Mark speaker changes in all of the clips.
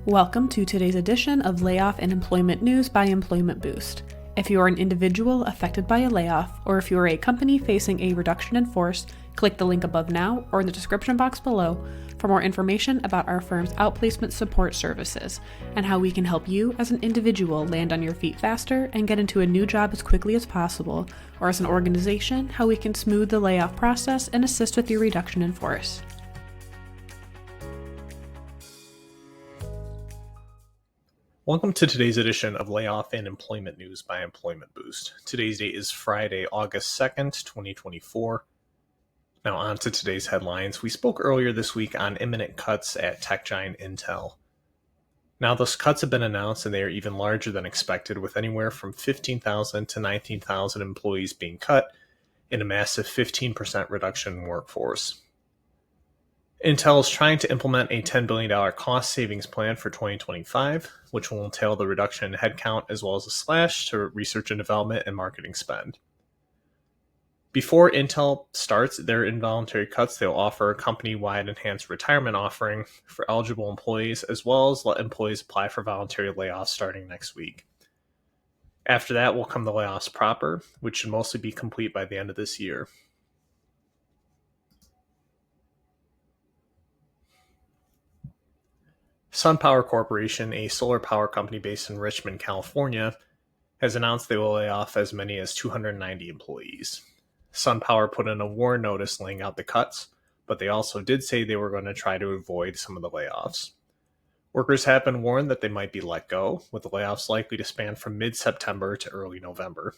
Speaker 1: Welcome to today's edition of Layoff and Employment News by Employment Boost. If you are an individual affected by a layoff, or if you are a company facing a reduction in force, click the link above now or in the description box below for more information about our firm's outplacement support services and how we can help you as an individual land on your feet faster and get into a new job as quickly as possible, or as an organization, how we can smooth the layoff process and assist with your reduction in force.
Speaker 2: Welcome to today's edition of Layoff and Employment News by Employment Boost. Today's date is Friday, August 2nd, 2024. Now on to today's headlines. We spoke earlier this week on imminent cuts at tech giant Intel. Now those cuts have been announced and they are even larger than expected, with anywhere from 15,000 to 19,000 employees being cut in a massive 15% reduction in workforce. Intel is trying to implement a $10 billion cost savings plan for 2025, which will entail the reduction in headcount as well as a slash to research and development and marketing spend. Before Intel starts their involuntary cuts, they'll offer a company-wide enhanced retirement offering for eligible employees, as well as let employees apply for voluntary layoffs starting next week. After that will come the layoffs proper, which should mostly be complete by the end of this year. SunPower Corporation, a solar power company based in Richmond, California, has announced they will lay off as many as 290 employees. SunPower put in a warn notice laying out the cuts, but they also did say they were going to try to avoid some of the layoffs. Workers have been warned that they might be let go, with the layoffs likely to span from mid-September to early November.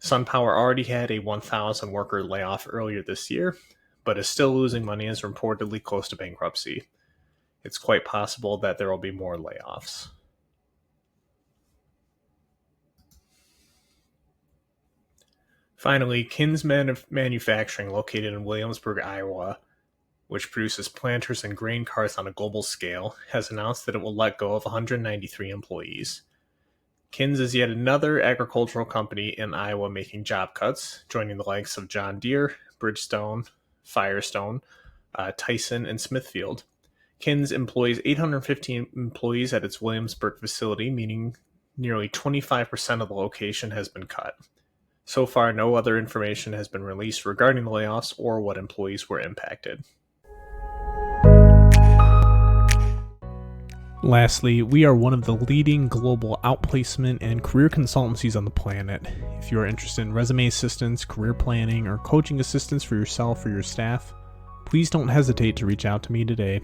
Speaker 2: SunPower already had a 1,000 worker layoff earlier this year, but is still losing money and is reportedly close to bankruptcy. It's quite possible that there will be more layoffs. Finally, Kinze Manufacturing, located in Williamsburg, Iowa, which produces planters and grain carts on a global scale, has announced that it will let go of 193 employees. Kinze is yet another agricultural company in Iowa making job cuts, joining the likes of John Deere, Bridgestone, Firestone, Tyson, and Smithfield. Kinze employs 815 employees at its Williamsburg facility, meaning nearly 25% of the location has been cut. So far, no other information has been released regarding the layoffs or what employees were impacted.
Speaker 3: Lastly, we are one of the leading global outplacement and career consultancies on the planet. If you are interested in resume assistance, career planning, or coaching assistance for yourself or your staff, please don't hesitate to reach out to me today.